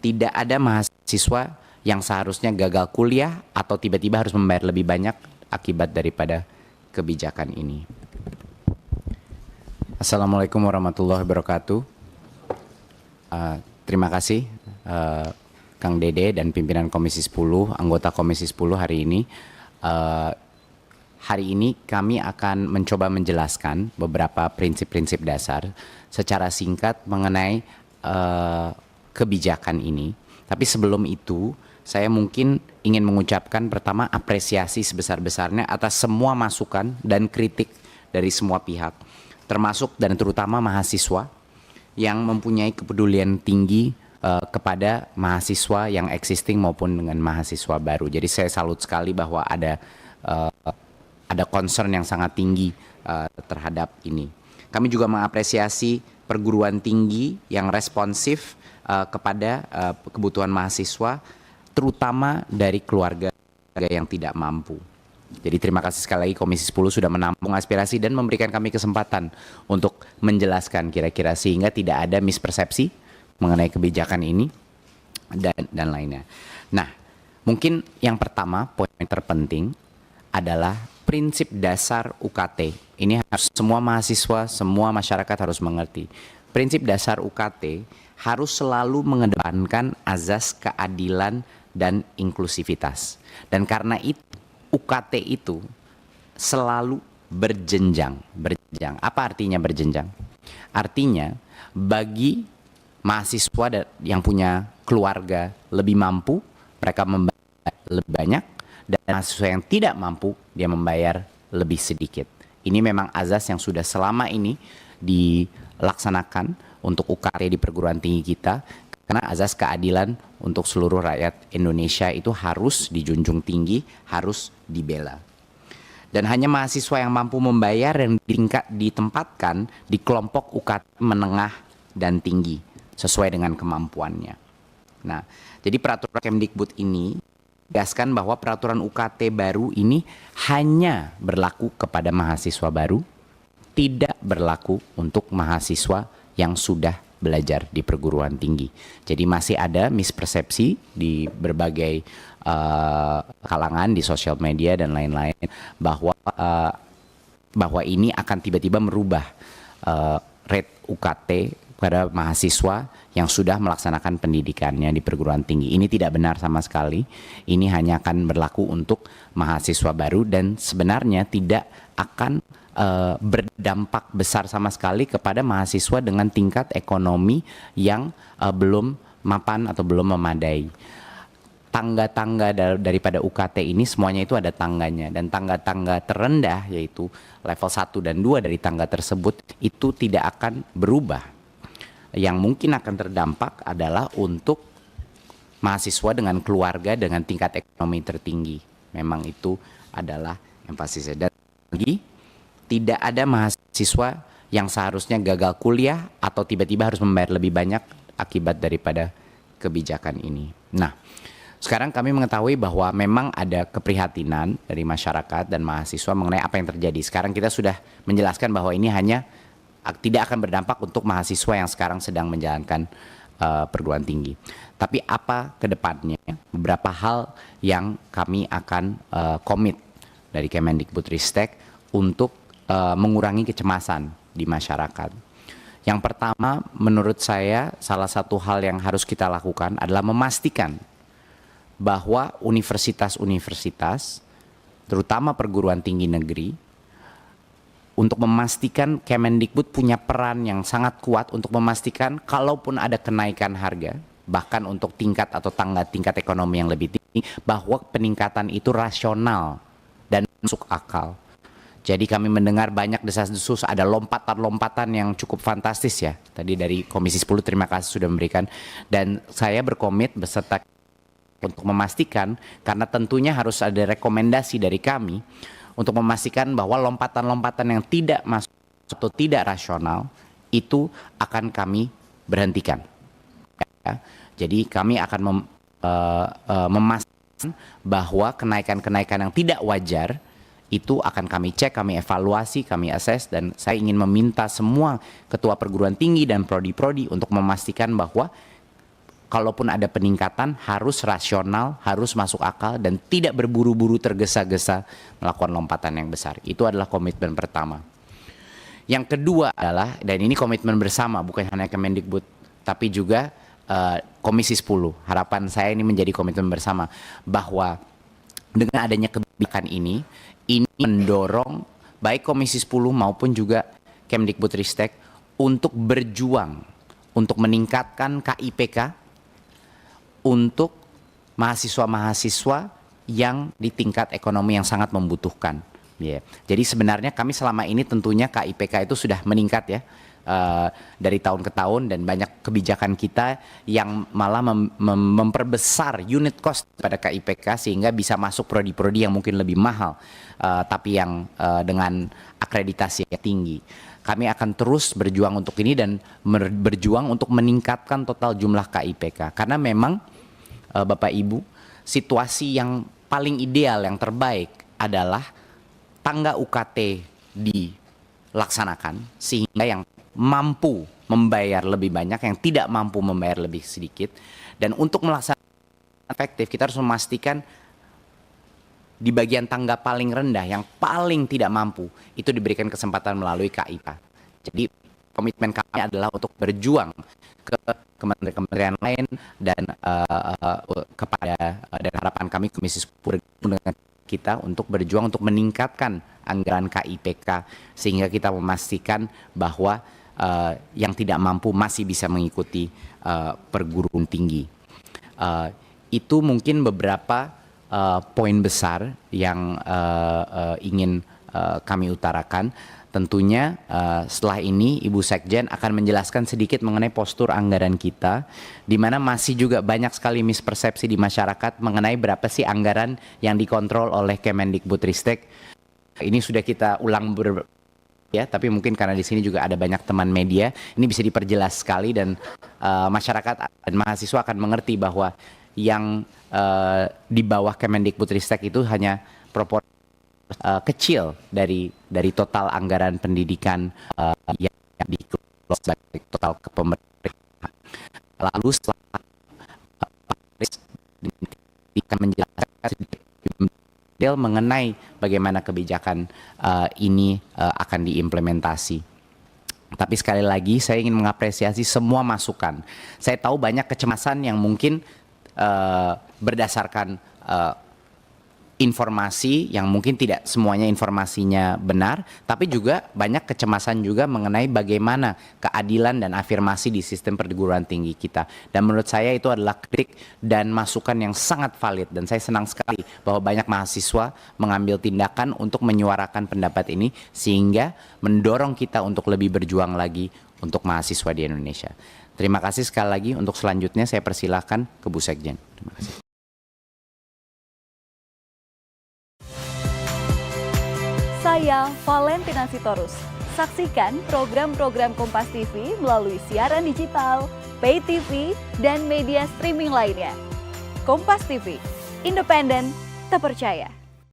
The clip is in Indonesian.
tidak ada mahasiswa yang seharusnya gagal kuliah atau tiba-tiba harus membayar lebih banyak akibat daripada kebijakan ini. Assalamualaikum warahmatullahi wabarakatuh. Terima kasih Kang Dede dan pimpinan Komisi 10, anggota Komisi 10 hari ini. Hari ini kami akan mencoba menjelaskan beberapa prinsip-prinsip dasar secara singkat mengenai kebijakan ini. Tapi sebelum itu, saya mungkin ingin mengucapkan pertama apresiasi sebesar-besarnya atas semua masukan dan kritik dari semua pihak, termasuk dan terutama mahasiswa yang mempunyai kepedulian tinggi kepada mahasiswa yang existing maupun dengan mahasiswa baru. Jadi saya salut sekali bahwa ada concern yang sangat tinggi terhadap ini. Kami juga mengapresiasi perguruan tinggi yang responsif kepada kebutuhan mahasiswa, terutama dari keluarga yang tidak mampu. Jadi terima kasih sekali lagi Komisi 10 sudah menampung aspirasi dan memberikan kami kesempatan untuk menjelaskan kira-kira sehingga tidak ada mispersepsi mengenai kebijakan ini dan lainnya. Nah, mungkin yang pertama poin terpenting adalah prinsip dasar UKT. Ini harus semua mahasiswa, semua masyarakat harus mengerti. Prinsip dasar UKT harus selalu mengedepankan azas keadilan dan inklusivitas. Dan karena itu UKT itu selalu berjenjang. Apa artinya berjenjang? Artinya bagi mahasiswa yang punya keluarga lebih mampu, mereka membayar lebih banyak, dan mahasiswa yang tidak mampu, dia membayar lebih sedikit. Ini memang azas yang sudah selama ini dilaksanakan untuk UKT di perguruan tinggi kita, karena azas keadilan untuk seluruh rakyat Indonesia itu harus dijunjung tinggi, harus dibela. Dan hanya mahasiswa yang mampu membayar yang ditempatkan di kelompok UKT menengah dan tinggi sesuai dengan kemampuannya. Nah, jadi peraturan Kemdikbud ini menegaskan bahwa peraturan UKT baru ini hanya berlaku kepada mahasiswa baru, tidak berlaku untuk mahasiswa yang sudah belajar di perguruan tinggi. Jadi masih ada mispersepsi di berbagai kalangan di sosial media dan lain-lain bahwa ini akan tiba-tiba merubah rate UKT pada mahasiswa yang sudah melaksanakan pendidikannya di perguruan tinggi. Ini tidak benar sama sekali. Ini hanya akan berlaku untuk mahasiswa baru dan sebenarnya tidak akan berdampak besar sama sekali kepada mahasiswa dengan tingkat ekonomi yang belum mapan atau belum memadai. Tangga-tangga daripada UKT ini semuanya itu ada tangganya, dan tangga-tangga terendah yaitu level 1 dan 2 dari tangga tersebut itu tidak akan berubah. Yang mungkin akan terdampak adalah untuk mahasiswa dengan keluarga dengan tingkat ekonomi tertinggi. Memang itu adalah yang pasti saya. Dan lagi tidak ada mahasiswa yang seharusnya gagal kuliah atau tiba-tiba harus membayar lebih banyak akibat daripada kebijakan ini. Nah, sekarang kami mengetahui bahwa memang ada keprihatinan dari masyarakat dan mahasiswa mengenai apa yang terjadi. Sekarang kita sudah menjelaskan bahwa ini hanya tidak akan berdampak untuk mahasiswa yang sekarang sedang menjalankan perguruan tinggi. Tapi apa ke depannya? Beberapa hal yang kami akan komit dari Kemendikbudristek untuk mengurangi kecemasan di masyarakat. Yang pertama, menurut saya salah satu hal yang harus kita lakukan adalah memastikan bahwa universitas-universitas, terutama perguruan tinggi negeri, untuk memastikan Kemendikbud punya peran yang sangat kuat untuk memastikan kalaupun ada kenaikan harga, bahkan untuk tingkat atau tingkat ekonomi yang lebih tinggi, bahwa peningkatan itu rasional dan masuk akal. Jadi kami mendengar banyak desas-desus, ada lompatan-lompatan yang cukup fantastis ya. Tadi dari Komisi 10 terima kasih sudah memberikan. Dan saya berkomit beserta untuk memastikan, karena tentunya harus ada rekomendasi dari kami, untuk memastikan bahwa lompatan-lompatan yang tidak masuk atau tidak rasional, itu akan kami berhentikan. Ya. Jadi kami akan memastikan bahwa kenaikan-kenaikan yang tidak wajar, itu akan kami cek, kami evaluasi, kami assess, dan saya ingin meminta semua ketua perguruan tinggi dan prodi-prodi untuk memastikan bahwa kalaupun ada peningkatan harus rasional, harus masuk akal dan tidak berburu-buru tergesa-gesa melakukan lompatan yang besar. Itu adalah komitmen pertama. Yang kedua adalah, dan ini komitmen bersama bukan hanya Kemendikbud tapi juga Komisi 10. Harapan saya ini menjadi komitmen bersama bahwa dengan adanya kebijakan ini mendorong baik Komisi 10 maupun juga Kemdikbudristek untuk berjuang untuk meningkatkan KIPK untuk mahasiswa-mahasiswa yang di tingkat ekonomi yang sangat membutuhkan. Jadi sebenarnya kami selama ini tentunya KIPK itu sudah meningkat ya dari tahun ke tahun, dan banyak kebijakan kita yang malah memperbesar unit cost pada KIPK sehingga bisa masuk prodi-prodi yang mungkin lebih mahal tapi yang dengan akreditasi yang tinggi. Kami akan terus berjuang untuk ini dan berjuang untuk meningkatkan total jumlah KIPK, karena memang Bapak Ibu, situasi yang paling ideal, yang terbaik adalah tangga UKT dilaksanakan sehingga yang mampu membayar lebih banyak, yang tidak mampu membayar lebih sedikit. Dan untuk melaksanakan efektif, kita harus memastikan di bagian tangga paling rendah, yang paling tidak mampu, itu diberikan kesempatan melalui KIK. Jadi komitmen kami adalah untuk berjuang ke kementerian lain dan kepada dan harapan kami Komisi 10 dengan kita untuk berjuang untuk meningkatkan anggaran KIPK sehingga kita memastikan bahwa yang tidak mampu masih bisa mengikuti perguruan tinggi. Itu mungkin beberapa poin besar yang ingin kami utarakan. Tentunya setelah ini Ibu Sekjen akan menjelaskan sedikit mengenai postur anggaran kita, di mana masih juga banyak sekali mispersepsi di masyarakat mengenai berapa sih anggaran yang dikontrol oleh Kemendikbudristek. Ini sudah kita ulang ya, tapi mungkin karena di sini juga ada banyak teman media, ini bisa diperjelas sekali dan masyarakat dan mahasiswa akan mengerti bahwa yang di bawah Kemendikbudristek itu hanya proporsi kecil dari total anggaran pendidikan yang dikelola sebagai total kepemerintahan. Lalu setelah akan menjelaskan sedikit detail mengenai bagaimana kebijakan ini akan diimplementasi. Tapi sekali lagi saya ingin mengapresiasi semua masukan. Saya tahu banyak kecemasan yang mungkin berdasarkan informasi yang mungkin tidak semuanya informasinya benar, tapi juga banyak kecemasan juga mengenai bagaimana keadilan dan afirmasi di sistem perguruan tinggi kita. Dan menurut saya itu adalah kritik dan masukan yang sangat valid, dan saya senang sekali bahwa banyak mahasiswa mengambil tindakan untuk menyuarakan pendapat ini sehingga mendorong kita untuk lebih berjuang lagi untuk mahasiswa di Indonesia. Terima kasih sekali lagi. Untuk selanjutnya saya persilahkan ke Bu Sekjen. Terima kasih. Saya Valentina Sitorus. Saksikan program-program Kompas TV melalui siaran digital, pay TV, dan media streaming lainnya. Kompas TV, independen, terpercaya.